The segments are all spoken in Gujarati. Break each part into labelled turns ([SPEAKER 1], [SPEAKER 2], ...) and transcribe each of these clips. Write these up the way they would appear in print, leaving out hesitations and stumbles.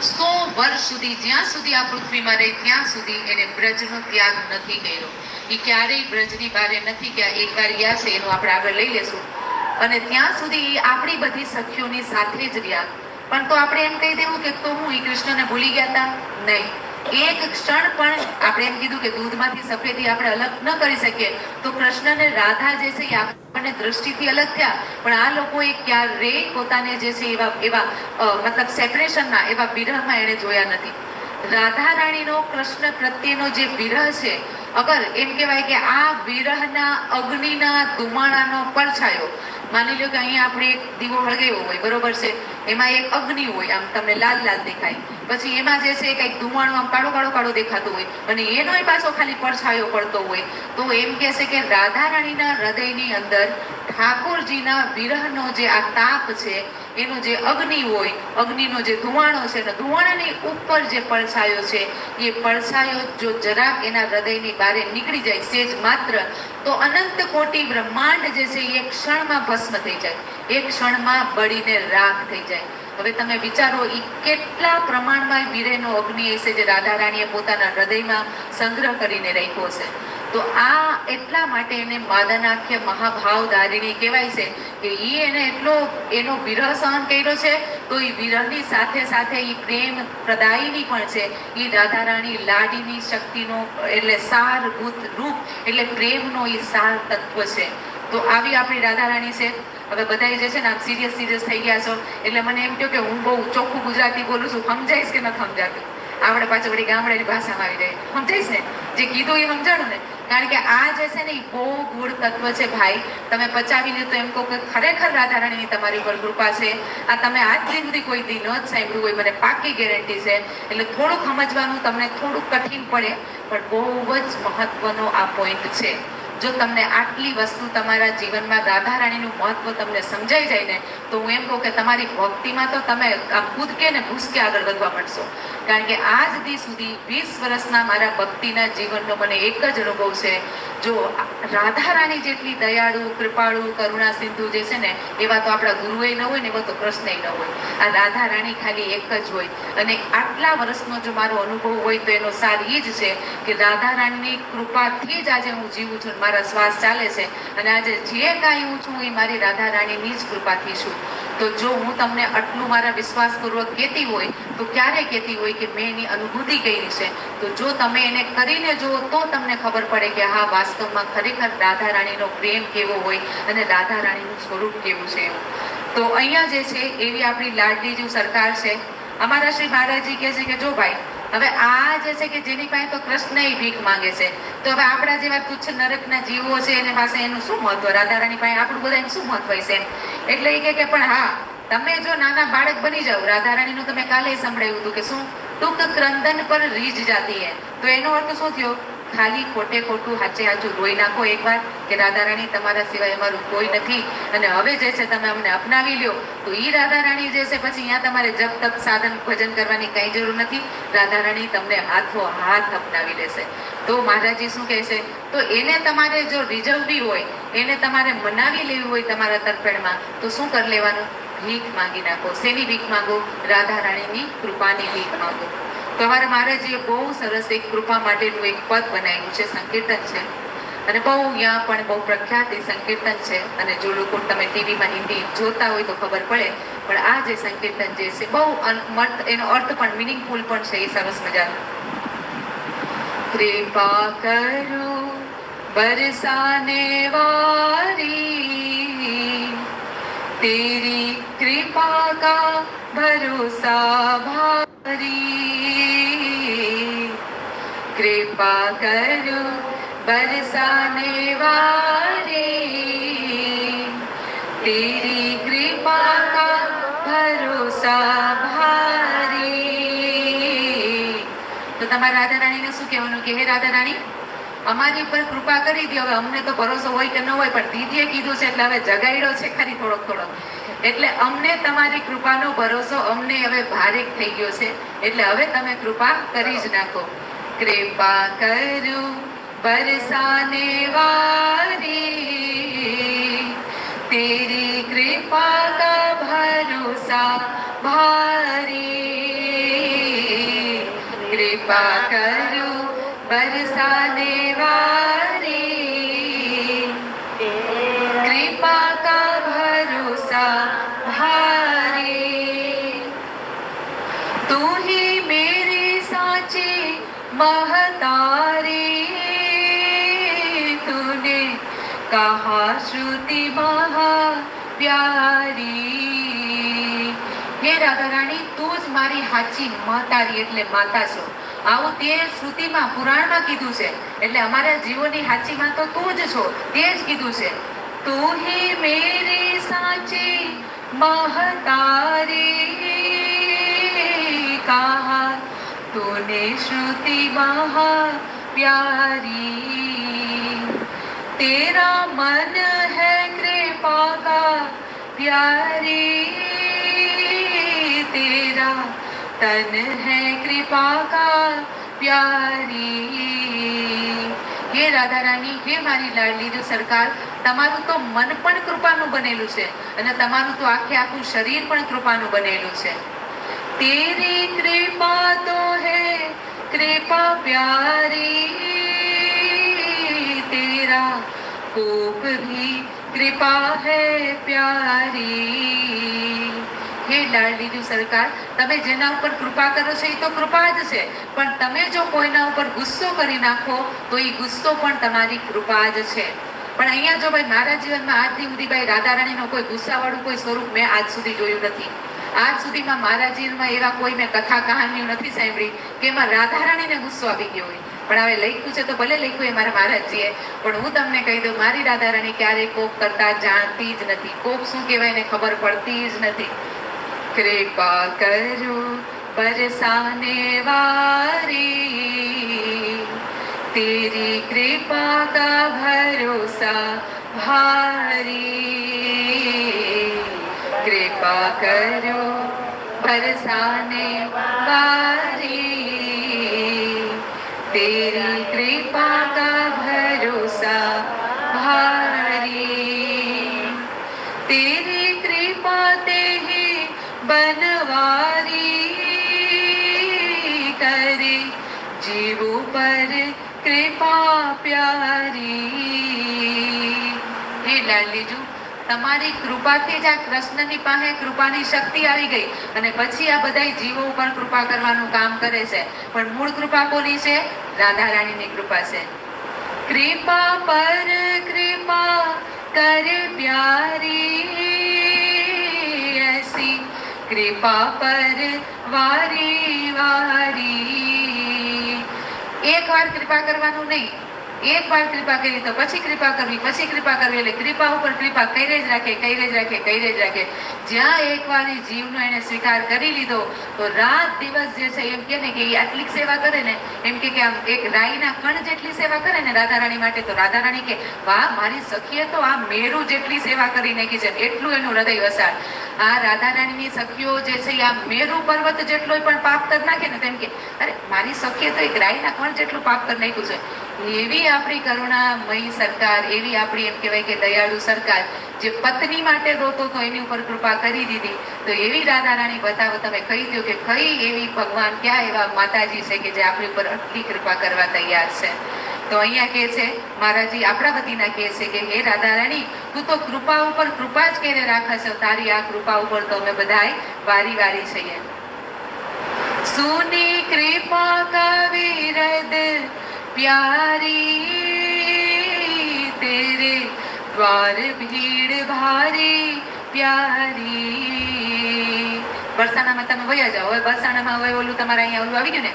[SPEAKER 1] 100 વર્ષ સુધી, જ્યાં સુધી આ પૃથ્વીમાં રહે ત્યાં સુધી એને બ્રજનો ત્યાગ નથી કર્યો. એ ક્યારેય બ્રજની બારે નથી ગયા. એકવાર ગયા છે એનું આપણે આગળ લઈ લેશું. અને ત્યાં સુધી આપણી બધી સખીઓની સાથે જ રહ્યા. પણ તો આપણે એમ કહી દેવું કે તો હું એ કૃષ્ણને ભૂલી ગયા હતા? નહીં. એક ક્ષણ પણ આપણે એમ કીધું કે દૂધમાંથી સફેદી આપણે અલગ ન કરી શકીએ, તો કૃષ્ણ ને રાધા જે છે એ આપણને દ્રષ્ટિથી અલગ થયા, પણ આ લોકોએ ક્યારેય પોતાને જે છે એવા મતલબ સેપરેશનમાં, એવા વિરહમાં એને જોયા નથી. રાધા રાણીનો કૃષ્ણ પ્રત્યેનો જે વિરહ છે, અગર એમ કહેવાય કે આ વિરહના અગ્નિના ધુમાડાનો પડછાયો, માની લો કે અહીંયા આપણે એક દીવો હળગાવ્યો હોય, બરોબર છે, એમાં એક અગ્નિ હોય, આમ તમને લાલ લાલ દેખાય, પછી એમાં જે છે કંઈક ધુમાડો આમ કાળો કાળો કાળો દેખાતો હોય, અને એનો પાછો ખાલી પડછાયો પડતો હોય, તો એમ કહે છે કે રાધા રાણીના હૃદયની અંદર ઠાકોરજીના વિરહનો જે આ તાપ છે, એનો જે અગ્નિ હોય, અગ્નિનો જે ધુવાણો છે, ધુવાણાની ઉપર જે પડછાયો છે, એ પડછાયો જો જરાક એના હૃદયની બહાર નીકળી જાય સેજ માત્ર, તો અનંત કોટી બ્રહ્માંડ જે છે એ ક્ષણમાં ભસ્મ થઈ જાય, એક ક્ષણમાં બળીને રાખ થઈ જાય. હવે તમે વિચારો એ કેટલા પ્રમાણમાં વિરહનો અગ્નિ હશે જે રાધા રાણીએ પોતાના હૃદયમાં સંગ્રહ કરીને રાખ્યો છે. તો આ એટલા માટે એને માદનાખ્ય મહાભાવ ધારિણી કહેવાય છે કે એને એટલો એનો વિરહ સહન કર્યો છે, તો એ વિરહની સાથે સાથે એ પ્રેમ પ્રદાયિની પણ છે. એ રાધા રાણી લાડીની શક્તિનો એટલે સારભૂત રૂપ, એટલે પ્રેમનો એ સાર તત્વ છે. તો આવી આપણી રાધા રાણી છે. હવે બધા જે છે ને આમ સિરિયસ થઈ ગયા છો, એટલે મને એમ કહ્યું કે હું બહુ ચોખ્ખું ગુજરાતી બોલું છું, સમજાઈશ કે નથી સમજાતું? આપણે પાછું વળી ગામડાની ભાષામાં આવી જાય, સમજાઈશ ને? જે કીધું એ સમજાણું ને? કારણ કે આ જે છે ને એ બહુ ગૂઢ તત્વ છે ભાઈ. તમે પચાવીને તો એમ કહો કે ખરેખર રાધા રાણીની તમારી ઉપર કૃપા છે. આ તમે આજ સુધી કોઈ દી ન જ સાંભળ્યું હોય, મને પાકી ગેરંટી છે. એટલે થોડુંક સમજવાનું તમને થોડુંક કઠિન પડે, પણ બહુ જ મહત્વનો આ પોઈન્ટ છે. જો તમને આટલી વસ્તુ તમારા જીવનમાં રાધા રાણીનું મહત્વ તમને સમજાઈ જાય ને, તો હું એમ કહું કે તમારી ભક્તિમાં તો તમે આમ કૂદકે ને ભૂસકે આગળ વધવા માંડશો. કારણ કે આજ દી સુધી 20 વર્ષના મારા ભક્તિના જીવનનો મને એક જ અનુભવ છે, જો રાધા રાણી જેટલી દયાળુ, કૃપાળુ, કરુણા સિંધુ જે છે ને, એવા તો આપણા ગુરુએ ન હોય ને, એવા તો કૃષ્ણએ ન હોય. આ રાધા રાણી ખાલી એક જ હોય. અને આટલા વર્ષનો જો મારો અનુભવ હોય તો એનો સાર એ જ છે કે રાધા રાણીની કૃપાથી જ આજે હું જીવું છું, મારા શ્વાસ ચાલે છે, અને આજે જે કાંઈ હું છું એ મારી રાધા રાણીની જ કૃપાથી છું. તો જો હું તમને આટલું મારા વિશ્વાસપૂર્વક કહેતી હોય, તો ક્યારે કહેતી હોય કે મેં એની અનુભૂતિ કરી છે. તો જો તમે એને કરીને જુઓ તો તમને ખબર પડે કે હા, વાસ્તવમાં ખરેખર રાધા રાણીનો પ્રેમ કેવો હોય અને રાધા રાણીનું સ્વરૂપ કેવું છે. તો અહીંયા જે છે એવી આપણી લાડલી જે સરકાર છે. અમારા શ્રી મહારાજજી કહે છે કે જો ભાઈ, હવે આ જે છે કે જેની પાસે તો કૃષ્ણ ભીખ માંગે છે, તો હવે આપણા જેવા તુચ્છ નરકના જીવો છે એની પાસે એનું શું મહત્વ? રાધા રાણી પાસે આપણું બધા એનું શું મહત્વ છે? એટલે એ કે પણ હા, તમે જો નાના બાળક બની જાઓ, રાધા રાણીનું તમે કાલે સંભળાવ્યું હતું કે શું ટૂંક ક્રંદન પર રીજ જાતી હે, તો એનો અર્થ શું થયો? ખાલી ખોટે ખોટું હાચે હાચું રોઈ નાખો એકવાર કે રાધા રાણી તમારા સિવાય અમારું કોઈ નથી, અને હવે જે છે તમે અમને અપનાવી લ્યો. તો એ રાધા રાણી જે છે પછી અહીંયા તમારે જપ તપ સાધન ભજન કરવાની કઈ જરૂર નથી. રાધા રાણી તમને હાથો હાથ અપનાવી લેશે. તો મહારાજજી શું કહે છે? તો એને તમારે જો રીઝવવી હોય, એને તમારે મનાવી લેવી હોય તમારા તરફેણમાં, તો શું કરી લેવાનું? ભીખ માંગી નાખો. શેની ભીખ માંગો? રાધા રાણીની કૃપાની ભીખ માંગો. તો અમારા મહારાજજીએ બહુ સરસ એક કૃપા માટેનું એક પદ બનાવ્યું છે, સંકીર્તન છે, અને બહુ અહીંયા પણ બહુ પ્રખ્યાત એ સંકીર્તન છે. અને જો લોકો તમે ટીવીમાં હિન્દી જોતા હોય તો ખબર પડે, પણ આ જે સંકીર્તન જે છે બહુ એનો અર્થ પણ મિનિંગફુલ પણ છે, એ સરસ મજાનો. કૃપા કરો બરસાને વારી, तेरी कृपा का भरोसा भारी, कृपा करो बरसाने वारी, तेरी कृपा का भरोसा भारी. તો તમારા રાધા રાણીને શું કહેવાનું કે હે રાધા રાણી, અમારી ઉપર કૃપા કરી દો. હવે અમને તો ભરોસો હોય કે ન હોય, પણ દીદીએ કીધું છે એટલે હવે જગાડ્યો છે ખરી થોડોક, એટલે અમને તમારી કૃપાનો ભરોસો અમને હવે ભારેક થઈ ગયો છે, એટલે હવે તમે કૃપા કરી જ નાખો. કૃપા કરું બરસાને વારી, તેરી કૃપા કા ભરોસા ભારી. कृपा करो बरसाने वाली, कृपा का भरोसा भारी। तू ही मेरी साची महतारी, तूने कहा श्रुति महा प्यारी। હે રાધા રાણી, તું જ મારી હાચી મહતારી એટલે માતા છો. આવું તે શ્રુતિમાં પુરાણમાં કીધું છે. એટલે અમારા જીવોની હાચી માં તો તું જ છો, તે જ કીધું છે. તું હી મેરી સાચી महतारी, कहा तूने श्रुति महा प्यारी। तेरा मन है कृपा का प्यारी, तेरा तन है कृपा का प्यारी। हे राधा रानी, हे मारी लाडली जो सरकार, તમારું તો મન પણ કૃપાનું બનેલું છે અને તમારું તો આખે આખું શરીર પણ કૃપાનું બનેલું છે. તેરી કૃપા તો હે કૃપા પ્યારી, તેરા કોપ ભી કૃપા હે પ્યારી. હે લાડલીજુ સરકાર, તમે જેના ઉપર કૃપા કરો છો એ તો કૃપા જ છે, પણ તમે જો કોઈના ઉપર ગુસ્સો કરી નાખો તો એ ગુસ્સો પણ તમારી કૃપા જ છે. પણ અહીંયા જો ભાઈ મારા જીવનમાં આજથી સુધી ભાઈ રાધા રાણીનો કોઈ ગુસ્સાવાળું કોઈ સ્વરૂપ મેં આજ સુધી જોયું નથી. આજ સુધીમાં મારા જીવનમાં એવા કોઈ મેં કથા કહાનીઓ નથી સાંભળી કે એમાં રાધા રાણીને ગુસ્સો આવી ગયો હોય. પણ હવે લખ્યું છે તો ભલે લખ્યું એ મારા મહારાજજીએ, પણ હું તમને કહી દઉં, મારી રાધા રાણી ક્યારેય કોપ કરતા જાણતી જ નથી. કોપ શું કહેવાય એને ખબર પડતી જ નથી. कृपा करो बरसाने वारी, तेरी कृपा का भरोसा भारी। कृपा करो बरसाने वारी, तेरी कृपा का भरोसा भारी। तेरी कृपा ते ही बनवारी, करे जीवो पर कृपा प्यारी। हे लाडलीजू, તમારી કૃપાથી જ આ કૃષ્ણની પાસે કૃપાની શક્તિ આવી ગઈ અને પછી આ બધા જીવો ઉપર કૃપા કરવાનું કામ કરે છે. પણ મૂળ કૃપા કોની છે? રાધા રાણીની કૃપા છે. કૃપા પર કૃપા કરે પ્યારી, ऐसी कृपा पर वारी वारी। एक बार कृपा करवानुं नहीं, एक बार कृपा करी तो પછી કૃપા કરવી, પછી કૃપા કરવી, એટલે કૃપા ઉપર કૃપા કરે જ રાખે, કરે જ રાખે, કરે જ રાખે. જ્યાં એકવાર એ જીવનો એને સ્વીકાર કરી લીધો તો રાત દિવસ જે છે એમ કે ને કે એ આટલી સેવા કરે ને, એમ કે આમ એક રાઈના કણ જેટલી સેવા કરે ને રાધા રાણી માટે, તો રાધા રાણી કે વાહ, મારી સખીએ તો આ મેરુ જેટલી સેવા કરી નાખી છે. એટલું એનું હૃદય વસાળ. આ રાધા રાણીની સખીઓ જે છે આ મેરુ પર્વત જેટલો પણ પાપ કરી નાખે ને, તેમ કે અરે મારી સખીએ તો એક રાઈના કણ જેટલું પાપ કરી નાખ્યું છે. એવી આપણી કરુણામયી સરકાર, એવી આપણી એમ કહેવાય કે દયાળુ સરકાર, જે પત્ની માટે રોતો તો એની ઉપર કૃપા કરી દીધી. તો એવી રાધા રાણી બતાવો, તમે કહી દો કે કઈ એવી ભગવાન, ક્યાં એવા માતાજી છે કે જે આપણી ઉપર આટલી કૃપા કરવા તૈયાર છે. તો અહીંયા કહે છે મહારાજી આપણા વતીના કહે છે કે હે રાધા રાણી, તું તો કૃપા ઉપર કૃપા જ કેરે રાખે છે. તારી આ કૃપા ઉપર તો અમે બધાય વારી વારી છીએ. સુની કૃપા કવિરદ प्यारी, तेरे द्वार भीड़ भारी प्यारी। બરસાનામાં તમે વયા જાઓ. હવે બરસાનામાં હવે ઓલું તમારે અહીંયા ઓલું આવી ગયું ને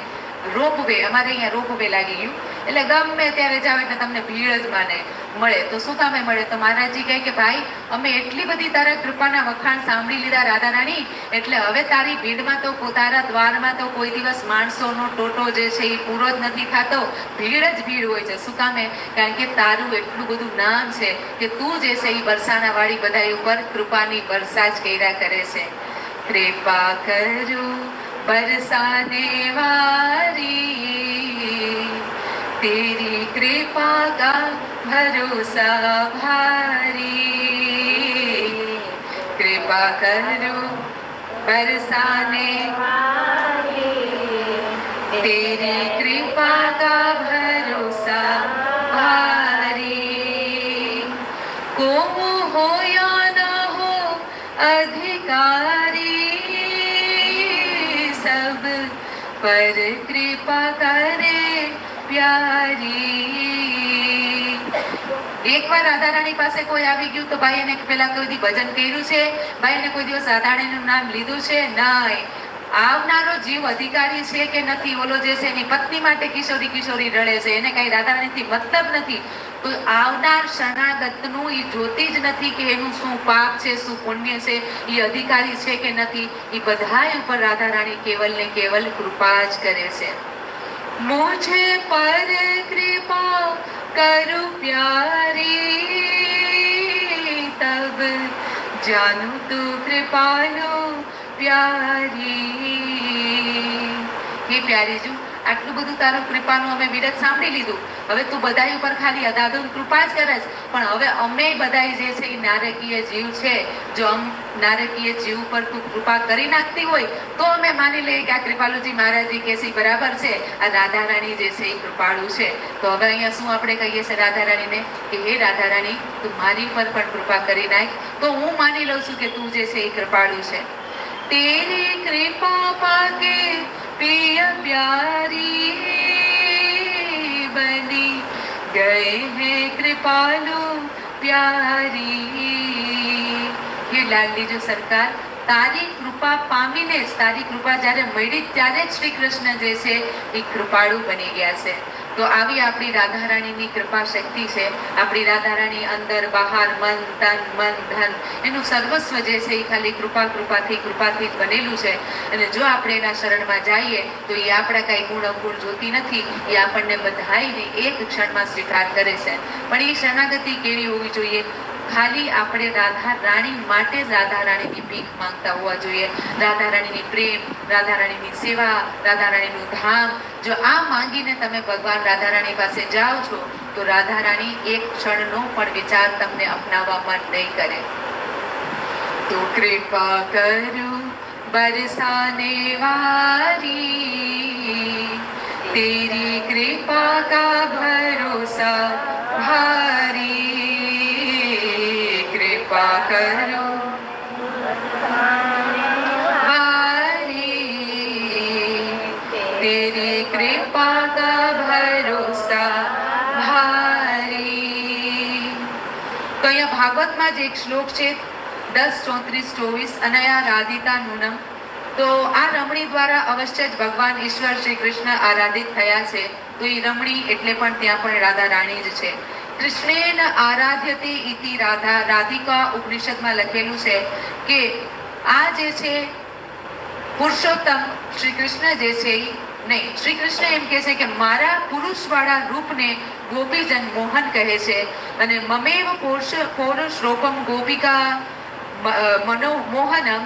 [SPEAKER 1] રોપવે, અમારે અહીંયા રોપવે લાગી ગયું, એટલે ગમે ત્યારે જાવ એટલે તમને ભીડ જ માને મળે. તો શું કામે મળે? તો મહારાજજી કહે કે ભાઈ, અમે એટલી બધી તારા કૃપાના વખાણ સાંભળી લીધા રાધા રાણી, એટલે હવે તારી ભીડમાં તો, તારા દ્વારમાં તો કોઈ દિવસ માણસોનો ટોટો જે છે એ પૂરો જ નથી થતો, ભીડ જ ભીડ હોય છે. શું કામે? કારણ કે તારું એટલું બધું નામ છે કે તું જે છે એ બરસાના વાળી બધા ઉપર કૃપાની વર્ષા જ કર્યા કરે છે. कृपा करो बरसाने वारी, तेरी कृपा का भरोसा भारी। कृपा करो बरसाने वारी, तेरी पर कृपा करे प्यारी। એકવાર રાધારાણી પાસે કોઈ આવી ગયું તો ભાઈ એને પેલા કોઈ દી ભજન કર્યું છે, ભાઈ એને કોઈ દિવસ રાધારાણીનું નામ લીધું છે? નહીં. આવનારો જીવ અધિકારી છે કે નથી, ઓલો જે છે એની પત્ની માટે કિશોરી કિશોરી રડે છે, એને કઈ રાધારાણીથી મતલબ નથી. તો આવનાર શરણાગતનું એ જોતી જ નથી કે એનું શું પાપ છે, શું પુણ્ય છે, એ અધિકારી છે કે નથી. એ બધાય ઉપર રાધારાણી કેવલ ને કેવલ કૃપા જ કરે છે. मुझे पर कृपा करो प्यारी, तब जानू तू कृपालो प्यारी। हे प्यारी जो આટલું બધું તારું કૃપાનું અમે વિરત સાંભળી લીધું, હવે તું બધાય ઉપર ખાલી અદાદુન કૃપા જ કરે છે, પણ હવે અમે બધાય જે છે એ નારકીય જીવ છે, જો નારકીય જીવ ઉપર તું કૃપા કરી નાખતી હોય તો અમે માની લઈએ કે આ કૃપાલુજી મહારાજજી કે છે બરાબર છે, આ રાધારાણી જે છે એ કૃપાળુ છે. તો હવે અહીંયા શું આપણે કહીએ છીએ રાધારાણીને કે હે રાધારાણી, તું મારી પર પણ કૃપા કરી નાખ, તો હું માની લઉં છું કે તું જે છે એ કૃપાળુ છે. તેરી કૃપા પાકે पिया प्यारी, बनी गए हैं कृपालु प्यारी। ये लाडली जो सरकार, તારી કૃપા પામીને જ, તારી કૃપા જ્યારે મળી ત્યારે જ શ્રી કૃષ્ણ જે છે એ કૃપાળુ બની ગયા છે. તો આવી આપણી રાધારાણીની કૃપા શક્તિ છે. આપણી રાધારાણી અંદર બહાર મન તન મન ધન એનું સર્વસ્વ જે છે એ ખાલી કૃપાથી જ બનેલું છે. અને જો આપણે એના શરણમાં જઈએ તો એ આપણા કાંઈ ગુણ અવગુણ જોતી નથી, એ આપણને બધાયને એક ક્ષણમાં સ્વીકાર કરે છે. પણ એ શરણાગતિ કેવી હોવી જોઈએ? ખાલી આપણે રાધા રાણી માટે જ રાધા રાણીની ભીખ માંગતા હોવા જોઈએ. રાધા રાણીની પ્રેમ, રાધા રાણીની સેવા, રાધા રાણીનું ધામ, જો આ માંગીને તમે ભગવાન રાધા રાણી પાસે જાઓ છો તો રાધા રાણી એક ક્ષણનો પણ વિચાર તમને અપનાવવામાં નહીં કરે. તો કૃપા કરો બરસાને વારી, તેરી કૃપા કા ભરોસા ભારી, कृपा करो भारी, तेरी कृपा का भरोसा भारी। તો અહીંયા ભાગવતમાં જ એક શ્લોક છે 10:34-24, અનયા રાધિતા નૂનમ. તો આ રમણી દ્વારા અવશ્ય જ ભગવાન ઈશ્વર શ્રી કૃષ્ણ આરાધિત થયા છે. તો એ રમણી એટલે પણ ત્યાં પણ રાધા રાણી જ છે. કૃષ્ણેન આરાધ્યતે ઇતિ રાધા, રાધિકા ઉપનિષદમાં લખેલું છે કે આ જે છે પુરુષોત્તમ શ્રી કૃષ્ણ જે છે નહીં, શ્રી કૃષ્ણ એમ કહે છે કે મારા પુરુષવાળા રૂપને ગોપીજન મોહન કહે છે, અને મમેવ પૌરુષ રૂપમ ગોપિકા મનોમોહનમ.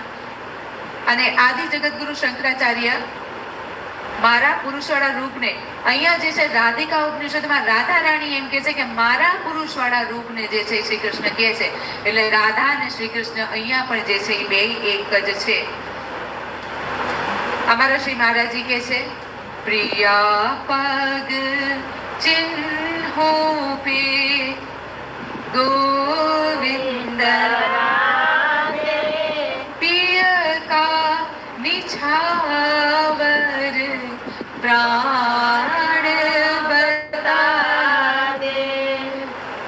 [SPEAKER 1] અને આદિ જગતગુરુ શંકરાચાર્ય મારા પુરુષવાળા રૂપને, અહીંયા જે છે રાધિકા ઉપનિષદમાં રાધા રાણી એમ કે છે કે મારા પુરુષવાળા રૂપને જે છે શ્રી કૃષ્ણ કહે છે. એટલે રાધા અને શ્રી કૃષ્ણ અહીંયા પણ જે છે એ બે એક જ છે. અમારા શ્રી મહારાજજી કે છે પ્રિયા પગ ચિન્હો પે ગોવિંદ પિય કા નિછાવર પ્રાણ બતા દે.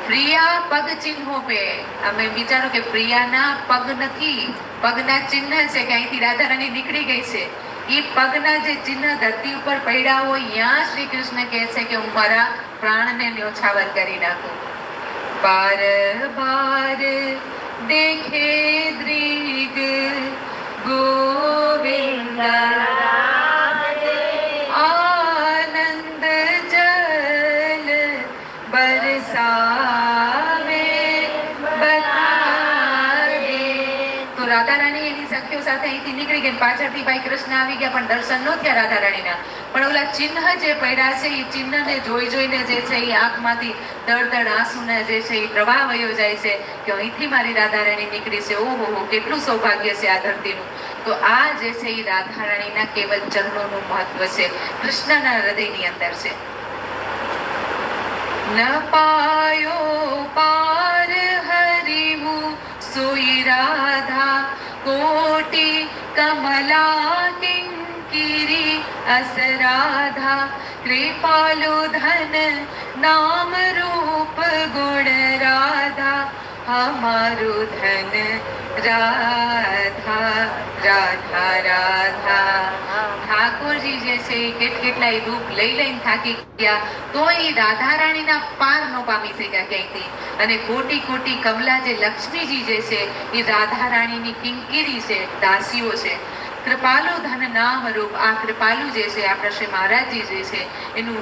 [SPEAKER 1] પ્રિયા પગ ચિહ્નો પે, અમે વિચારો કે પ્રિયાના પગ નથી, પગના ચિહ્ન છે કે અહીંથી રાધા રાણી નીકળી ગઈ છે. એ પગના જે ચિહ્ન ધરતી ઉપર પડ્યા હોય ત્યાં શ્રી કૃષ્ણ કહે છે કે હું મારા પ્રાણને ન્યોછાવર કરી નાખું. બાર બાર દેખે દ્રિગ ગોવિંદા રાધા રાણી એની સખીઓ સાથે અહીંથી નીકળી ગઈ, પાછળથી ભાઈ કૃષ્ણ આવી ગયા પણ દર્શન ન થયા રાધા રાણીના. પણ ઓલા ચિહ્ન જે પડ્યા છે એ ચિહ્નને જોઈને જે છે એ આંખમાંથી દળ આંસુને જે છે એ પ્રવાહ વયો જાય છે કે અહીંથી મારી રાધા રાણી નીકળી છે. ઓહો, કેટલું સૌભાગ્ય છે આ ધરતીનું. તો આ જે છે એ રાધા રાણીના કેવલ ચરણોનું મહત્વ છે, કૃષ્ણના હૃદયની અંદર છે. ન પાયો પાર હરિવું સોઈ રાધા, કોટી કમલા કિંકિરી अस राधा कृपालु धन नाम रूप गुण राधा हमारू धन राधा राधा राधा. ઠાકોરજી જે છે એ કેટલાય રૂપ લઈ લઈને થાકી ગયા તો એ રાધા રાણીના પાર ન પામી શક્યા ક્યાંયથી. અને કોટી કોટી કમલા જે લક્ષ્મીજી જે છે એ રાધા રાણીની કિંકિરી છે, દાસીઓ છે. કૃપાલુ ધન નામ રૂપ, આ કૃપાલુ જે છે આપણા શ્રી મહારાજજી જે છે એનું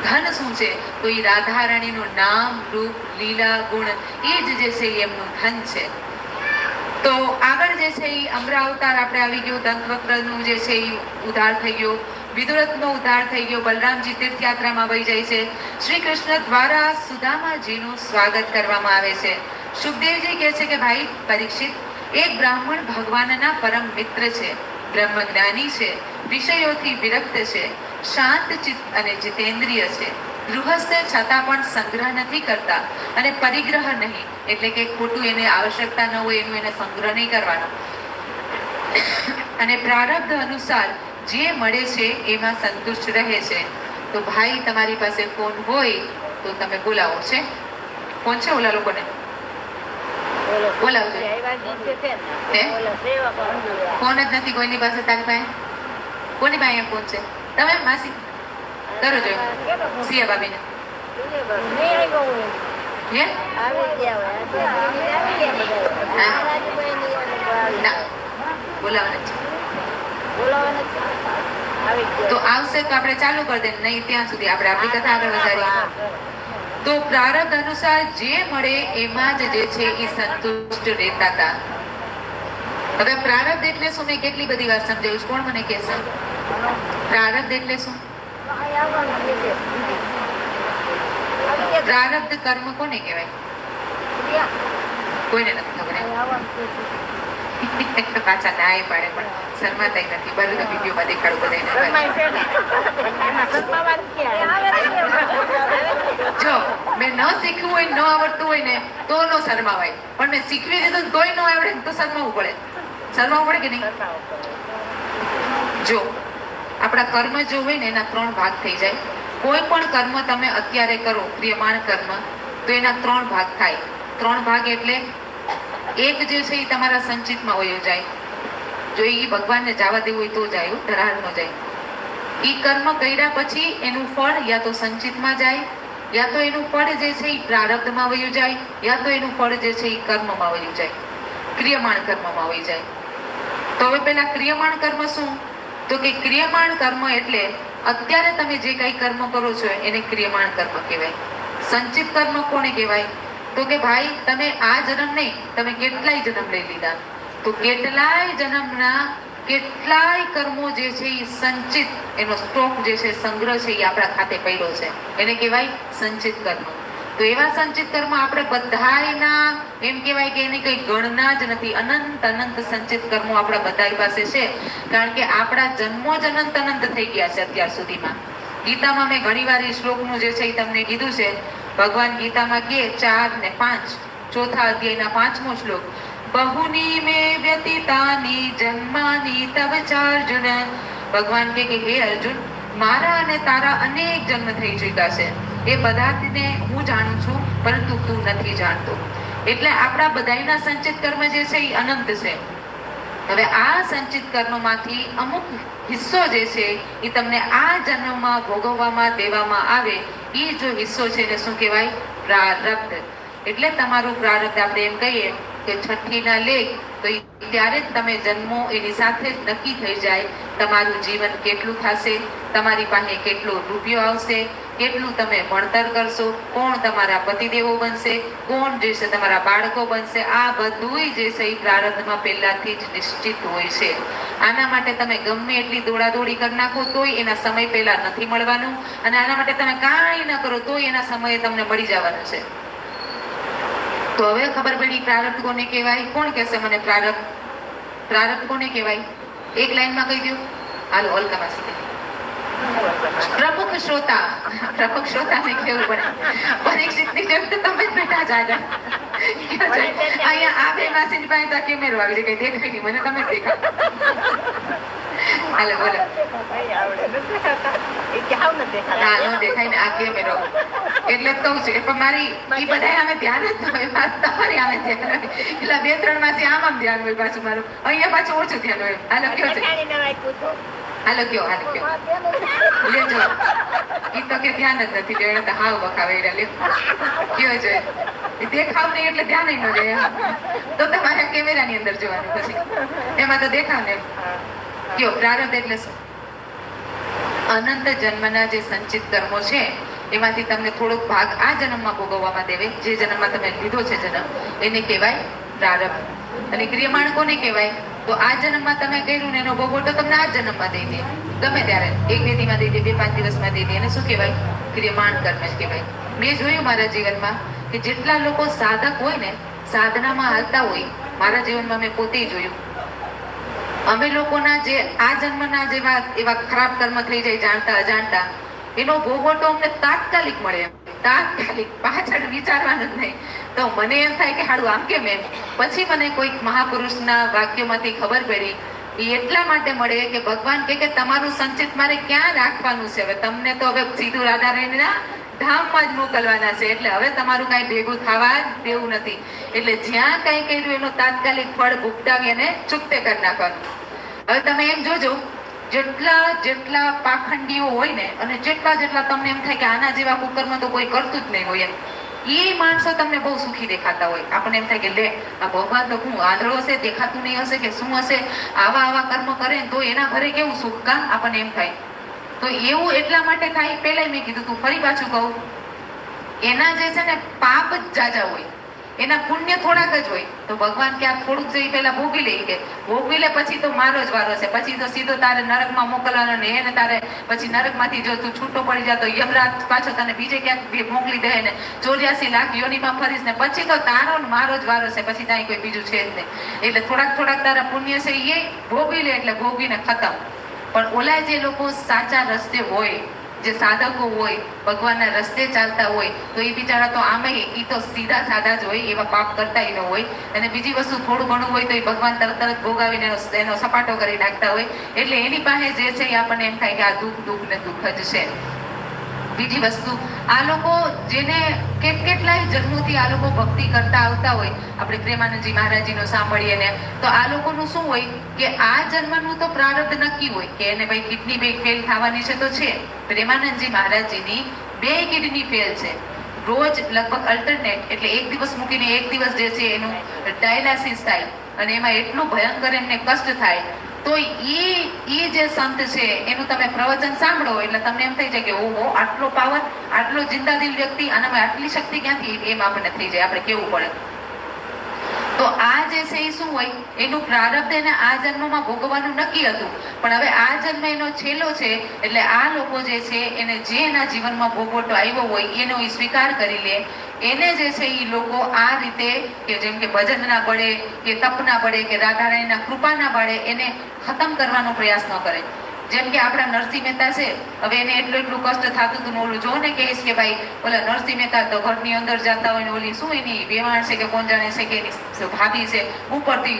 [SPEAKER 1] ધન શું છે તો એ રાધા રાણીનું નામ રૂપ લીલા ગુણ એ જ જે છે એ એમનું ધન છે. તો આગળ જે છે એ અમરા અવતાર આપણે આવી ગયો, દંતવક્રનું જે છે એ ઉદ્ધાર થઈ ગયો, વિદુરથનો ઉદ્ધાર થઈ ગયો, બલરામજી તીર્થયાત્રામાં વહી જાય છે, શ્રી કૃષ્ણ દ્વારા સુદામાજીનું સ્વાગત કરવામાં આવે છે. સુખદેવજી કહે છે કે ભાઈ પરીક્ષિત, એક બ્રાહ્મણ ભગવાનના પરમ મિત્ર છે, બ્રહ્મજ્ઞાની છે, વિષયોથી વિરક્ત છે, શાંત ચિત્ત અને જીતેન્દ્રિય છે, ગૃહસ્થ છતાં પણ સંગ્રહ નથી કરતા અને પરિગ્રહ નહીં, એટલે કે ખોટું એને આવશ્યકતા ન હોય એનું એને સંગ્રહ નહીં કરવાનો, અને પ્રારબ્ધ અનુસાર જે મળે છે એમાં સંતુષ્ટ રહે છે. તો ભાઈ તમારી પાસે ફોન હોય તો તમે બોલાવો. છે ફોન છે ઓલા લોકોને? બોલાવજો. ફોન જ નથી કોઈની પાસે? તારી પાસે કોની પાસે ફોન છે? તમે માસી કરો જો સિયા ભાભીને તો આવશે તો આપણે ચાલુ કરી દે, નહીં ત્યાં સુધી આપણે આપણી કથા આગળ વધારીએ. તો પ્રારબ્ધ અનુસાર જે મળે એમાં જ જે છે એ સંતુષ્ટ રહેતા હતા. હવે પ્રારબ્ધ એટલે શું? મેં કેટલી બધી વાત સમજાવ્યું, કોણ મને કહેશે? પ્રારબ્ધ એટલે શું? પ્રારબ્ધ કર્મ કોને કહેવાય? કોઈને નથી ખબર. પાછા નાય પાડે પણ શરમાતા નથી. બધું વિડીયોમાં દેખાડું બધાને. જો મેં ન શીખ્યું હોય, ન આવડતું હોય ને તો ન શરમાવાય, પણ મેં શીખવી દીધું તોય ન આવડે તો શરમાવું પડે. શરમાવું પડે કે નહીં? જો આપણા કર્મ જો હોય ને એના 3 ભાગ થઈ જાય. કોઈ પણ કર્મ તમે અત્યારે કરો, ક્રિયમાણ કર્મ, તો એના 3 ભાગ થાય. 3 ભાગ એટલે એક જે છે એ તમારા સંચિતમાં વયો જાય. જો એ ભગવાનને જવા દેવું હોય તો જાય, ધરાર ન જાય. એ કર્મ કર્યા પછી એનું ફળ યા તો સંચિતમાં જાય, યા તો એનું ફળ જે છે એ પ્રારબ્ધમાં વયું જાય, યા તો એનું ફળ જે છે એ કર્મમાં વયું જાય, ક્રિયમાણ કર્મમાં વહી જાય. તો હવે પેલા ક્રિયમાણ કર્મ શું? તો કે ક્રિયમાણ કર્મ એટલે અત્યારે તમે જે કઈ કર્મ કરો છો એને ક્રિયમાણ કર્મ કહેવાય. સંચિત કર્મ કોને કહેવાય? તો કે ભાઈ તમે આ જન્મ નહીં, તમે કેટલાય જન્મ લઈ લીધા, તો કેટલાય જન્મના કેટલાય કર્મો જે છે એ સંચિત, એનો સ્ટોક જે છે, સંગ્રહ છે એ આપણા ખાતે પડ્યો છે, એને કહેવાય સંચિત કર્મ. તો એવા સંચિત કર્મ આપણે બધાયના એમ કહેવાય કે એની કઈ ગણના જ નથી. અનંત અનંત સંચિત કર્મો આપણા બધા પાસે છે, કારણ કે આપણા જન્મો જ અનંત અનંત થઈ ગયા છે અત્યાર સુધીમાં. ગીતામાં મેં ઘણી વાર એ શ્લોકનું જે છે એ તમને કીધું છે. ભગવાન ગીતામાં કહે 4 ને 5, ચોથા અધ્યાયના 5મો શ્લોક, બહુની મે વ્યતીતાની જન્માની તવ ચાર્જુન. ભગવાન કહે કે હે અર્જુન, મારા અને તારા અનેક જન્મ થઈ ચૂક્યા છે, એ બધાને હું જાણું છું, પરંતુ તું નથી જાણતો. એટલે આપણા બધાના સંચિત કર્મ જે છે એ અનંત છે. હવે આ સંચિત કર્મમાંથી અમુક હિસ્સો જે છે એ તમને આ જન્મમાં ભોગવવામાં દેવામાં આવે, એ જો હિસ્સો છે એને શું કહેવાય? પ્રારબ્ધ. એટલે તમારું પ્રારબ્ધ આપણે એમ કહીએ કે 6ઠ્ઠીના લેખ, તો ત્યારે જ તમે જન્મો એની સાથે જ નક્કી થઈ જાય તમારું જીવન કેટલું થશે, તમારી પાસે કેટલો રૂપિયો આવશે, કેટલું તમે ભણતર કરશો, કોણ તમારા પતિદેવો બનશે, કોણ જે છે તમારા બાળકો બનશે. આ બધું જે છે એ પ્રારબ્ધમાં પહેલાથી જ નિશ્ચિત હોય છે. આના માટે તમે ગમે એટલી દોડાદોડી કરી નાખો તોય એના સમય પહેલા નથી મળવાનું, અને આના માટે તમે કાંઈ ન કરો તોય એના સમયે તમને મળી જવાનું છે. તો હવે ખબર પડી પ્રારબ્ધ કોને કહેવાય? કોણ કહેશે મને પ્રારબ્ધ? પ્રારબ્ધ કોને કહેવાય? એક લાઈનમાં કહી દઉં. હાલો અલકામાં શીખે. પ્રમુખ શ્રોતા ને કેવું પડે, પરીક્ષિતની જેમ તો તમે જ બેઠા જાજા. અહીંયા આ બે માસીની પાસે કેમેરો આવી કઈ દેખાય નહીં મને, તમે જ દેખાય. હાલો બોલો.
[SPEAKER 2] હા ન
[SPEAKER 1] દેખાય ને આ કેમેરો એટલે જ કહું છું એ પણ મારી એ બધા આમે ધ્યાન જ ન હોય તમારી આમે ધ્યાન હોય એટલે 2-3 માંથી આમ ધ્યાન હોય પાછું મારું અહીંયા પાછું ઓછું ધ્યાન હોય. હાલો કયો છે હાલો કયો લેજો એ તો કે ધ્યાન જ નથી લેવડે તો હાવ બખાવે કયો છે દેખાવ નહીં એટલે ધ્યાન ન રહે તો તમારે કેમેરાની અંદર જોવાનું પછી એમાં તો દેખાવ ને કયો પ્રારબ્ધ એટલે શું? અનંત જન્મના જે સંચિત કર્મો છે એમાંથી તમને થોડોક ભાગ આ જન્મમાં ભોગવવામાં દેવે. જે જન્મમાં તમે લીધો છે જન્મ એને કહેવાય પ્રારબ્ધ. અને ક્રિયમાણ કોને કહેવાય? તો આ જન્મમાં તમે કર્યું ને એનો ભોગવો તો તમને આ જન્મમાં દઈ દે, ગમે ત્યારે 1 પેઢીમાં દઈ દે, 2-5 દિવસમાં દઈ દે. એને શું કહેવાય? ક્રિયમાણ કર્મ જ કહેવાય. મેં જોયું મારા જીવનમાં કે જેટલા લોકો સાધક હોય ને, સાધનામાં હાલતા હોય, મારા જીવનમાં મેં પોતે જોયું. અમે લોકોના જે આ જન્મના જેવા એવા ખરાબ કર્મ થઈ જાય જાણતા અજાણતા, એનો ભોગવો તો અમને તાત્કાલિક મળે, તાત્કાલિક, પાછળ વિચારવાનું જ નહીં. તો મને એમ થાય કે હાડું આમ કેમ એમ. પછી મને કોઈક મહાપુરુષના વાક્યોમાંથી ખબર પડી એ એટલા માટે મળે કે ભગવાન કે તમારું સંચિત મારે ક્યાં રાખવાનું છે? હવે તમને તો હવે સીધું રાધારાણીના ધામમાં જ મોકલવાના છે, એટલે હવે તમારું કાંઈ ભેગું થવા જ દેવું નથી. એટલે જ્યાં કાંઈ કર્યું એનું તાત્કાલિક ફળ ભુગતાવી અને ચૂકતે કરી નાખવાનું. હવે તમે એમ જોજો જેટલા પાખંડીઓ હોય ને અને જેટલા તમને એમ થાય કે આના જેવા કુકર્મ તો કોઈ કરતું જ નહીં હોય એમ, એ માણસો તમને બહુ સુખી દેખાતા હોય. આપણને એમ થાય કે લે આ ભગવાન તો હું આંધળો હશે, દેખાતું નહીં હશે કે શું હશે, આવા કર્મ કરે તો એના ઘરે કેવું સુખ કા, આપણને એમ થાય. તો એવું એટલા માટે થાય, પહેલા મેં કીધું તું ફરી પાછું કહું, એના જે છે ને પાપ જ જાજા હોય, એના પુણ્ય થોડાક જ હોય. તો ભગવાન કે આ થોડુંક જઈ પહેલા ભોગવી લે, કે ભોગવી લે પછી તો મારો જ વારો છે, પછી તો સીધો તારે નરકમાં મોકલવાનો ને એને તારે પછી નરકમાંથી જો તું છૂટો પડી જા તો યમરાજ પાછો તને બીજે ક્યાંક મોકલી દે ને 84 લાખ યોનિમાં ફરીશ ને પછી તો તારો ને મારો જ વારો છે, પછી ત્યાં કોઈ બીજું છે જ નહીં. એટલે થોડાક તારા પુણ્ય છે એ ભોગવી લે, એટલે ભોગવીને ખતમ. પણ ઓલા જે લોકો સાચા રસ્તે હોય, જે સાધકો હોય, ભગવાનના રસ્તે ચાલતા હોય, તો એ બિચારા તો આમે એ તો સીધા સાદા જ હોય, એવા પાપ કરતા ન હોય. અને બીજી વસ્તુ થોડું ઘણું હોય તો એ ભગવાન તરત ભોગાવીને એનો સપાટો કરી નાખતા હોય. એટલે એની પાસે જે છે એ આપણને એમ થાય કે આ દુઃખ ને દુઃખ જ છે. બીજી વસ્તુ, આ લોકો જેને કેટલાય જન્મોથી આ લોકો ભક્તિ કરતા આવતા હોય, આપણે પ્રેમાનંદજી મહારાજજીનો સાંભળીએ ને, તો આ લોકોનું શું હોય કે આ જન્મનું તો પ્રારબ્ધ નક્કી હોય કે એને ભાઈ કિડની બે ફેલ થવાની છે તો છે. પ્રેમાનંદજી મહારાજજીની 2 કિડની ફેલ છે. રોજ લગભગ અલ્ટરનેટ, એટલે એક દિવસ મૂકીને એક દિવસ જે છે એનું ડાયાલિસિસ થાય અને એમાં એટલું ભયંકર એમને કષ્ટ થાય. તો એ જે સંત છે એનું તમે પ્રવચન સાંભળો એટલે તમને એમ થઈ જાય કે ઓહો આટલો પાવર, આટલો જિંદાદિલ વ્યક્તિ, આનામાં આટલી શક્તિ ક્યાંથી, એમ આપણને થઈ જાય, આપણે કેવું પડે. તો આ જે છે એ શું હોય, એનું પ્રારબ્ધ એને આ જન્મમાં ભોગવવાનું નક્કી હતું, પણ હવે આ જન્મ એનો છેલ્લો છે. એટલે આ લોકો જે છે એને જે એના જીવનમાં ભોગવટો આવ્યો હોય એનો એ સ્વીકાર કરી લે. એને જે છે એ લોકો આ રીતે કે જેમ કે ભજનના બળે કે તપના બળે કે રાધારાણીના કૃપાના બળે એને ખતમ કરવાનો પ્રયાસ ન કરે. જેમ કે આપણા નરસિંહ મહેતા છે, હવે એને એટલું કષ્ટ થતું હતું, ઓલું જો ને કહીશ કે ભાઈ ઓલા નરસિંહ મહેતા તો ઘરની અંદર જતા હોય ને ઓલી શું એની વેવાણ છે કે કોણ જાણે છે કે એની ભાભી છે, ઉપરથી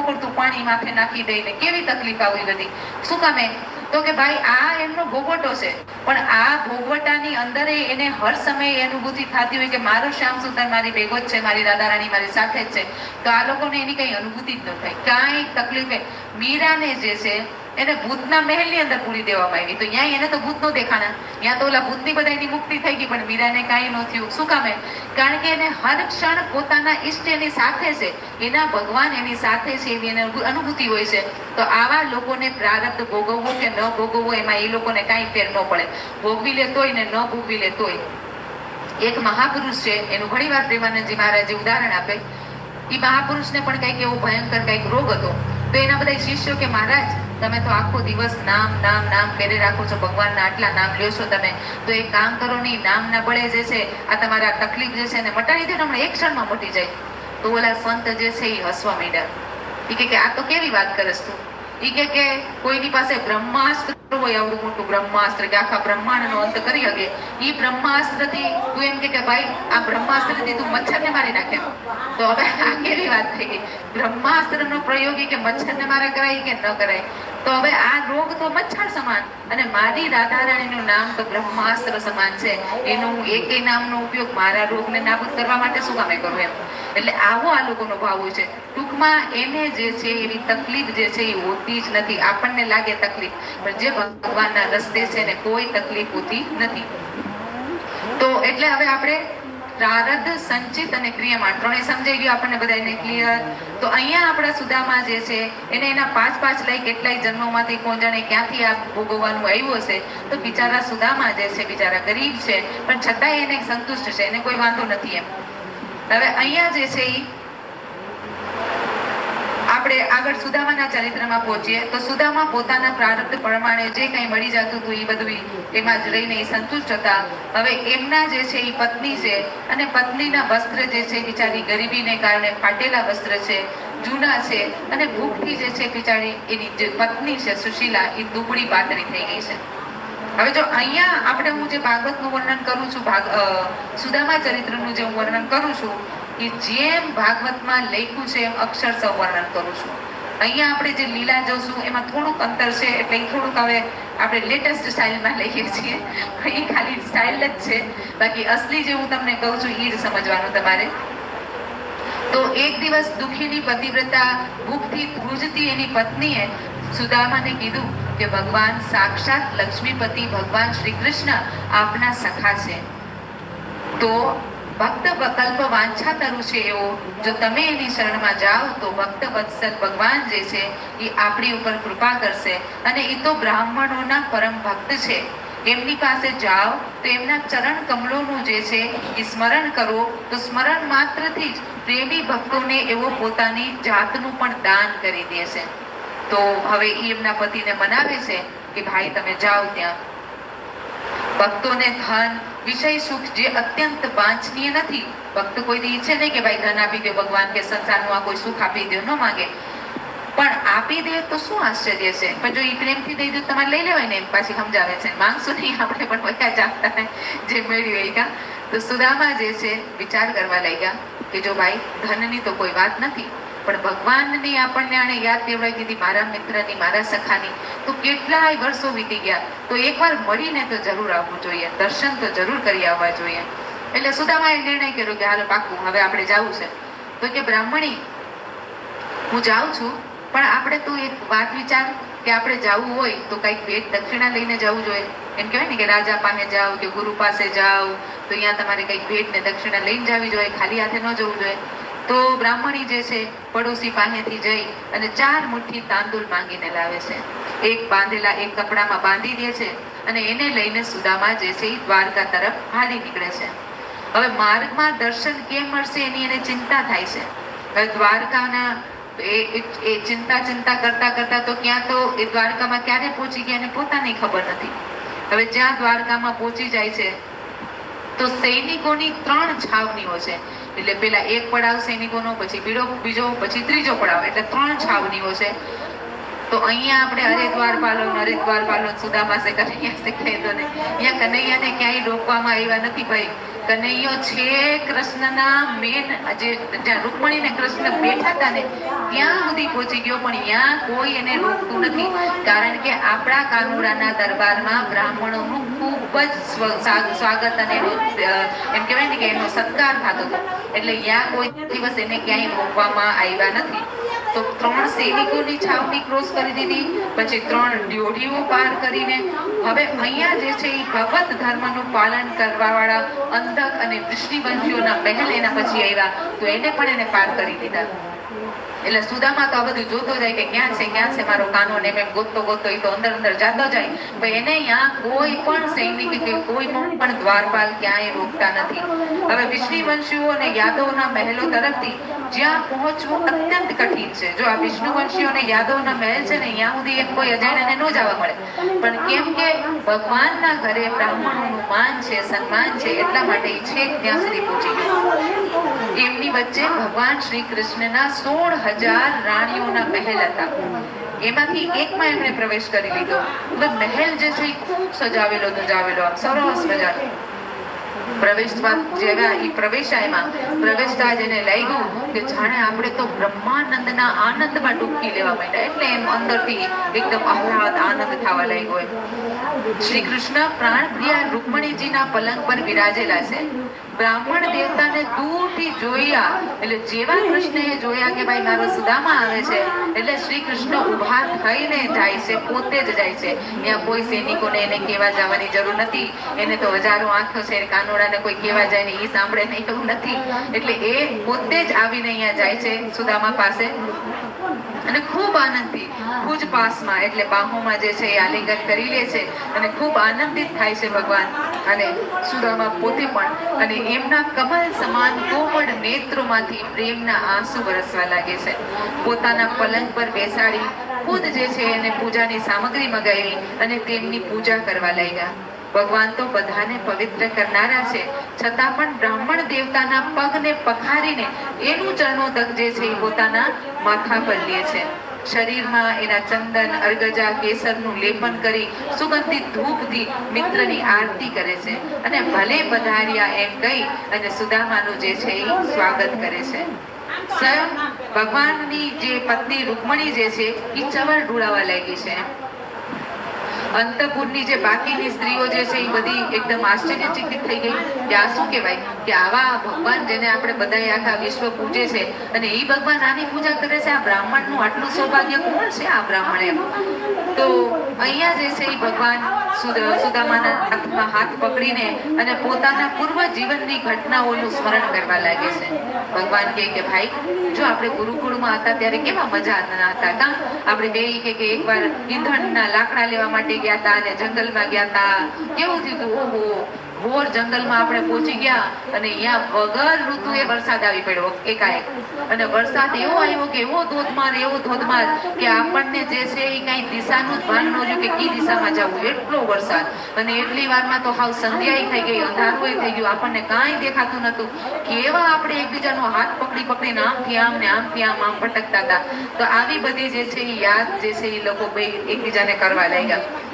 [SPEAKER 1] ઉકળતું પાણી માથે નાખી દઈને કેવી તકલીફ આવી બધી. શું કામે? તો કે ભાઈ આ એમનો ભોગવટો છે, પણ આ ભોગવટાની અંદર એને હર સમયે અનુભૂતિ થતી હોય કે મારો શ્યામ સુંદર મારી ભેગો જ છે, મારી રાધારાણી મારી સાથે જ છે. તો આ લોકોને એની કઈ અનુભૂતિ જ ન થાય, કાંઈ તકલીફ. મીરાને જે છે એને ભૂતના મહેલની અંદર પૂરી દેવામાં આવી, તો ત્યાં એને તો ભૂત નો દેખાણા, ત્યાં તો ઓલા ભૂતની બધાની મુક્તિ થઈ ગઈ, પણ મીરાને કાંઈ ન થયું. શું કામે? કારણ કે એને હર ક્ષણ પોતાના ઈષ્ટ એની સાથે છે, એના ભગવાન એની સાથે છે, એવી એને અનુભૂતિ હોય છે. તો આવા લોકોને પ્રારબ્ધ ભોગવવું કે ન ભોગવવું એમાં એ લોકોને કાંઈ ફેર ન પડે, ભોગવી લેતોય ને ન ભોગવી લેતોય. એક મહાપુરુષ છે, એનું ઘણી વાર પ્રેમાનંદજી મહારાજે ઉદાહરણ આપે. એ મહાપુરુષને પણ કંઈક એવો ભયંકર કંઈક રોગ હતો. તો એના બધા શિષ્યો કે મહારાજ તમે તો આખો દિવસ નામ કરે રાખો છો, ભગવાનના આટલા નામ લ્યો છો તમે, તો એક કામ કરો નહીં, નામના બળે જે છે આ તમારા તકલીફ જે છે ને મટાડી દે ને, હમણાં એક ક્ષણમાં મટી જાય. તો ઓલા સંત જે છે એ હસવા માંડ્યા. એ કે આ તો કેવી વાત કરસ તું? એ કે કોઈની પાસે બ્રહ્માસ્ત્ર હોય, આવડું મોટું બ્રહ્માસ્ત્ર કે આખા બ્રહ્માંડનો અંત કરી શકે, એ બ્રહ્માસ્ત્રથી તું એમ કે ભાઈ આ બ્રહ્માસ્ત્રથી તું મચ્છરને મારી નાખે. તો હવે આ કેવી વાત થઈ ગઈ? બ્રહ્માસ્ત્રનો પ્રયોગ કે મચ્છરને મારા કરાય કે ન કરાય? તો હવે આ રોગ તો મચ્છર સમાન, અને મારી રાધારાણીનું નામ તો બ્રહ્માસ્ત્ર સમાન છે. એનો હું એકેય નામનો ઉપયોગ મારા રોગને નાબૂદ કરવા માટે શું કામે કરું એમ. એટલે આવો આ લોકોનો ભાવ હોય છે. ટૂંકમાં એને જે છે એવી તકલીફ જે છે એ હોતી જ નથી. આપણને લાગે તકલીફ, પણ જે ભગવાનના રસ્તે છે ને કોઈ તકલીફ હોતી નથી. તો એટલે હવે આપણે પ્રારબ્ધ, સંચિત અને ક્રિયમાણ ત્રણેય સમજાઈ ગયું આપણને બધાને ક્લિયર. તો અહીંયા આપણા સુદામા જે છે એને એના 5 લઈ કેટલાય જન્મોમાંથી કોણ જાણે ક્યાંથી આ ભોગવવાનું આવ્યું હશે. તો બિચારા સુદામા જે છે બિચારા ગરીબ છે, પણ છતાંય એને સંતુષ્ટ છે, એને કોઈ વાંધો નથી એમ. હવે અહીંયા જે છે એ આપણે આગળ સુદામાના ચરિત્રમાં પહોંચીએ તો સુદામા પોતાના પ્રારબ્ધ પ્રમાણે જે કંઈ મળી જતું હતું એ બધું એમાં જ રહીને એ સંતુષ્ટ હતા. હવે એમના જે છે એ પત્ની છે, અને પત્નીના વસ્ત્ર જે છે બિચારી ગરીબીને કારણે ફાટેલા વસ્ત્ર છે, જૂના છે, અને ભૂખથી જે છે બિચારી એની જે પત્ની છે સુશીલા એ દુબળી પાતળી થઈ ગઈ છે. હવે જો અહીંયા આપણે હું જે ભાગવતનું વર્ણન કરું છું, સુદામા ચરિત્રનું જે હું વર્ણન કરું છું એ જેમ ભાગવતમાં લખ્યું છે એમ અક્ષરશઃ વર્ણન કરું છું. અહીંયા આપણે જે લીલા જોશું એમાં થોડુંક અંતર છે, એટલે એ થોડુંક હવે આપણે લેટેસ્ટ સ્ટાઇલમાં લઈએ છીએ. એ ખાલી સ્ટાઇલ જ છે, બાકી અસલી જે હું તમને કહું છું એ જ સમજવાનું તમારે. તો એક દિવસ દુઃખીની પતિવ્રતા ભૂખથી ધ્રુજતી એની પત્નીએ સુદામાને કીધું કે ભગવાન સાક્ષાત લક્ષ્મીપતિ ભગવાન શ્રી કૃષ્ણ આપના સખા છે. તો ભક્ત કલ્પ વાંછા તરુ છે એવો જો તમે એની શરણમાં જાઓ તો ભક્ત વત્સલ ભગવાન જે છે એ આપણી ઉપર કૃપા કરશે, અને એ તો બ્રાહ્મણોના પરમ ભક્ત છે. એમની પાસે જાઓ તો એમના ચરણ કમલોનું જે છે એ સ્મરણ કરો, તો સ્મરણ માત્રથી જ પ્રેમી ભક્તોને એવો પોતાની જાતનું પણ દાન કરી દે છે. તો હવે એ એમના પતિને મનાવે છે કે ભાઈ તમે જાઓ ત્યાં. ભક્તોને ધન, વિષય સુખ જે અત્યંત વાંછનીય નથી. ભક્ત કોઈ ઈચ્છે નહીં કે ભાઈ ધન આપી દો ભગવાન, કે સંસારનું આ કોઈ સુખ આપી દો, ન માંગે. પણ આપી દે તો શું આશ્ચર્ય છે, પણ જો એ પ્રેમથી દઈ દો તમારે લઈ લેવાય ને. એમ પાછી સમજાવે છે માંગશું નહીં આપણે, પણ વયા જાતા ને જે મેળવી હોય. તો સુદામા જે છે વિચાર કરવા લાગ્યા કે જો ભાઈ ધનની તો કોઈ વાત નથી, પણ ભગવાનની આપણને આને યાદ દેવડાવી દીધી, મારા મિત્રની, મારા સખાની. તો કેટલાય વર્ષો વીતી ગયા, તો એકવાર મળીને તો જરૂર આવવું જોઈએ, દર્શન તો જરૂર કરી આવવા જોઈએ. એટલે સુદામાએ નિર્ણય કર્યો કે હાલો પાક્કું હવે આપણે જવું છે. તો કે બ્રાહ્મણી હું જાઉં છું, પણ આપણે તું એક વાત વિચાર કે આપણે જવું હોય તો કઈક ભેટ દક્ષિણા લઈને જવું જોઈએ. એમ કહેવાય ને કે રાજા પાસે જાઓ કે ગુરુ પાસે જાઓ તો અહીંયા તમારે કઈક ભેટ ને દક્ષિણા લઈને જવી જોઈએ, ખાલી હાથે ન જવું જોઈએ. તો બ્રાહ્મણી જે છે પડોશી પાસેથી જઈ અને 4 મુઠ્ઠી તાંદુલ માંગીને લાવે છે. એક બાંધેલા એક કપડામાં બાંધી દે છે, અને એને લઈને સુદામા જે છે એ દ્વારકા તરફ હાલી નીકળે છે. હવે માર્ગમાં દર્શન કેમ મળશે એની એને ચિંતા થાય છે. હવે દ્વારકાના એ ચિંતા કરતા કરતા તો ક્યાં તો એ દ્વારકામાં ક્યારે પહોંચી ગયા એને પોતાને ખબર નથી. હવે જ્યાં દ્વારકામાં પહોંચી જાય છે તો સૈનિકોની 3 છાવણીઓ છે. એટલે પેલા એક પડાવ સૈનિકોનો, પછી બીજો, પછી ત્રીજો પડાવ, એટલે 3 છાવણીઓ છે. તો અહીંયા આપણે હરિદ્વાર પાલો સુદામા છે કનૈયા છે કહી દો ને. અહીંયા કનૈયાને ક્યાંય રોકવામાં આવ્યા નથી ભાઈ. કનૈયો છે કૃષ્ણના મેન જે જ્યાં રૂકમણી ને કૃષ્ણ બેઠા હતા ને ત્યાં સુધી પહોંચી ગયો, પણ ત્યાં કોઈ એને રોકતું નથી. કારણ કે આપણા કાનુડાના દરબારમાં બ્રાહ્મણોનું ખૂબ જ સ્વાગત અને એમ કહેવાય ને કે એનો સત્કાર થતો હતો. એટલે ત્યાં કોઈ દિવસ એને ક્યાંય રોકવામાં આવ્યા નથી. તો 3 સૈનિકોની છાવણી ક્રોસ કરી દીધી, પછી 3 ડ્યોઢીઓ પાર કરીને હવે અહીંયા જે છે એ ભગવત ધર્મનું પાલન કરવા વાળા અંધક અને વૃષ્ણિવંશીઓના મહેલ એના પછી આવ્યા, તો એને પણ એને પાર કરી દીધા. એટલે સુદામા તો આ બધું જોતો જાય કે ક્યાં છે મારો કાનો, ને એમ ગોતતો એ તો અંદર જાતો જાય. પણ એને અહીંયા કોઈ પણ સૈનિક કે કોઈ પણ દ્વારપાલ ક્યાંય રોકતા નથી. હવે વિષ્ણુવંશીઓ અને યાદવના મહેલો તરફથી જ્યાં પહોંચવું અત્યંત કઠિન છે. જો આ વિષ્ણુવંશીઓ અને યાદવના મહેલ છે ને ત્યાં સુધી એક કોઈ અજાણ્યાને ન જવા મળે, પણ કેમ કે ભગવાનના ઘરે બ્રાહ્મણોનું માન છે, સન્માન છે, એટલા માટે છેક ત્યાં સુધી પહોંચી ગયો. એમની વચ્ચે ભગવાન શ્રી કૃષ્ણના 16,000 રાણીઓના મહેલ હતા. એમાંથી એકમાં એમણે પ્રવેશ કરી લીધો. મહેલ જે છે એ ખૂબ સજાવેલો આમ સરસ મજાનો. પ્રવેશવા જેવા એ પ્રવેશાયમાં પ્રવેશતા જ એને લાગ્યું કે જાણે આપણે તો બ્રહ્માનંદના આનંદમાં ડૂબકી લેવા માંડ્યા. એટલે એમ અંદરથી એકદમ આહલાદ આનંદ થવા લાગ્યો. શ્રી કૃષ્ણ પ્રાણપ્રિયા રૂકમણીજીના પલંગ પર બિરાજેલા છે. બ્રાહ્મણ દેવતાને દૂરથી જોયા એટલે જેવા કૃષ્ણએ જોયા કે ભાઈ મારો સુદામા આવે છે એટલે શ્રી કૃષ્ણ ઉભા થઈને જાય છે, પોતે જ જાય છે. ત્યાં કોઈ સૈનિકોને એને કહેવા જવાની જરૂર નથી. એને તો હજારો આંખો છે, કાનોડાને કોઈ કહેવા જાય ને એ સાંભળે નહીં એવું નથી. એટલે એ પોતે જ આવીને અહીંયા જાય છે સુદામા પાસે અને ખૂબ આનંદથી ભુજ પાસમાં એટલે બાહોમાં જે છે એ આલિંગન કરી લે છે અને ખૂબ આનંદિત થાય છે ભગવાન અને સુદામા પોતે પણ. અને એમના કમલ સમાન કોમળ નેત્રોમાંથી પ્રેમના આંસુ વરસવા લાગે છે. પોતાના પલંગ પર બેસાડી ખુદ જે છે એને પૂજાની સામગ્રી મગાવી અને તેમની પૂજા કરવા લાગ્યા. ભગવાન તો બધાને પવિત્ર કરનારા છે, છતાં પણ બ્રાહ્મણ દેવતાના પગને પખારીને એનું ચરણોદક જે છે એ પોતાના માથા પર લે છે. શરીરમાં એના ચંદન અર્ગજા કેસરનું લેપન કરી સુગંધિત ધૂપથી મિત્રની આરતી કરે છે અને ભલે પધાર્યા એમ કહી અને સુદામાનું જે છે એ સ્વાગત કરે છે. સ્વયં ભગવાનની જે પત્ની રૂકમણી જે છે એ ચવર ઢોળાવા લાગી છે. અંતપુરની જે બાકીની સ્ત્રીઓ જે છે એ બધી એકદમ આશ્ચર્યચકિત થઈ ગઈ કે આ શું કહેવાય કે આવા ભગવાન જેને આપણે બધા આખા વિશ્વ પૂજે છે અને એ ભગવાન આની પૂજા કરે છે. આ બ્રાહ્મણનું આટલું સૌભાગ્ય કોણ છે આ બ્રાહ્મણ એમ. તો અહીંયા જે છે એ ભગવાન સુદામાના હાથમાં હાથ પકડીને અને પોતાના પૂર્વ જીવનની ઘટનાઓનું સ્મરણ કરવા લાગે છે. ભગવાન કહે કે ભાઈ જો આપણે ગુરુકુળમાં હતા ત્યારે કેવા મજા હતા કા. આપણે બે કે એકવાર ઈંધણના લાકડા લેવા માટે ગયા હતા અને જંગલમાં ગયા હતા. કેવું થયું ઓહો ઘોર જંગલમાં આપણે પહોંચી ગયા અને અહીંયા વગર ઋતુએ વરસાદ આવી પડ્યો એકાએક. અને વરસાદ એવો આવ્યો કે એવો ધોધમાર કે આપણને જે છે એ કઈ દિશાનું જ ભાન ન રહ્યું કે કઈ દિશામાં જવું. એટલો વરસાદ અને એટલી વારમાં તો હાવ સંધ્યાઈ થઈ ગઈ, અંધારું થઈ ગયું, આપણને કાંઈ દેખાતું નતું. કેવા આપણે એકબીજાનો હાથ પકડીને આમથી આમ ને આમથી આમ ભટકતા હતા. તો આવી બધી જે છે એ યાદ જે છે એ લોકો બે એકબીજાને કરવા લાગ્યા.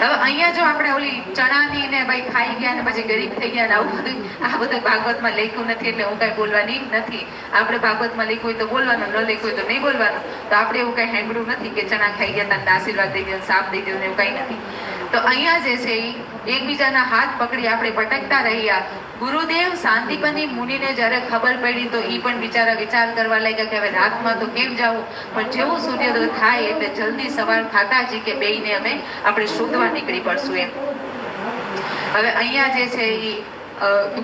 [SPEAKER 1] હવે અહીંયા જો આપણે ઓલી ચણાની ને ભાઈ ખાઈ ગયા ને પછી ગરીબ થઈ ગયા ને આવું બધું આ બધું ભાગવતમાં લખ્યું નથી એટલે હું કઈ બોલવાની નથી. આપણે ભાગવતમાં લખ્યું હોય તો બોલવાનું, ન લખ્યું હોય તો નહીં બોલવાનું. તો આપણે એવું કઈ સાંભળ્યું નથી કે ચણા ખાઈ ગયા હતા આશીર્વાદ દઈ દો, સાપ દઈ દો ને એવું કઈ નથી. તો અહીંયા જે છે એકબીજાના હાથ પકડી આપણે ભટકતા રહ્યા. ગુરુદેવ શાંતિપની મુનિને જ્યારે ખબર પડી તો એ પણ બિચારા વિચાર કરવા લાગ્યા કે હવે રાતમાં તો કેમ જવું. પણ જેવું સૂર્યોદય થાય એટલે જલ્દી સવાર થતા જ કે બેયને અમે આપણે શોધવા નીકળી પડશું એમ. હવે અહીંયા જે છે એ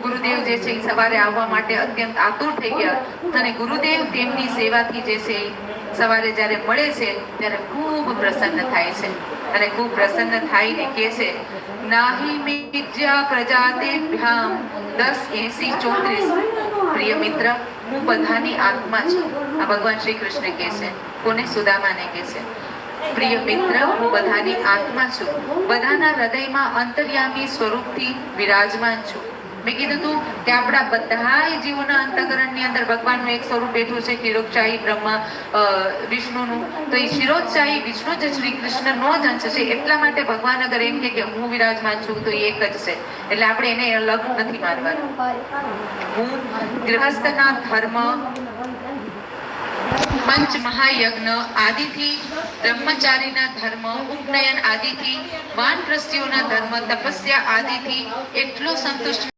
[SPEAKER 1] ગુરુદેવ જે છે એ સવારે આવવા માટે અત્યંત આતુર થઈ ગયા અને ગુરુદેવ તેમની સેવાથી જે છે સવારે જ્યારે મળે છે ત્યારે ખૂબ પ્રસન્ન થાય છે અને ખૂબ પ્રસન્ન થાઈને કહે છે નાહી મિજ્યા પ્રજાતેભ્યામ 10:80:34 પ્રિય મિત્ર હું બધાની આત્મા છું. આ ભગવાન શ્રી કૃષ્ણ કહે છે. કોને? સુદામાને કહે છે. પ્રિય મિત્ર હું બધાની આત્મા છું, બધાના હૃદયમાં અંતર્યામી સ્વરૂપથી વિરાજમાન છું. મેં કીધું હતું કે આપણા બધા જીવોના અંતઃકરણની અંદર ભગવાનનું એક સ્વરૂપ બેઠું છે ક્ષીરોદશાહી બ્રહ્મા વિષ્ણુનું. તો એ ક્ષીરોદશાહી વિષ્ણુ જ શ્રી કૃષ્ણનો જ અંશ છે. એટલા માટે ભગવાન અગર એમ કે હું વિરાજમાન છું તો એક જ છે એટલે આપણે એને અલગ નથી માનવાનું. હું ગૃહસ્થના ધર્મ, પંચ મહાયજ્ઞ આદિથી, બ્રહ્મચારીના ધર્મ, ઉપનયન આદિથી, વાનપ્રસ્થીઓના ધર્મ, તપસ્યા આદિથી એટલો સંતુષ્ટ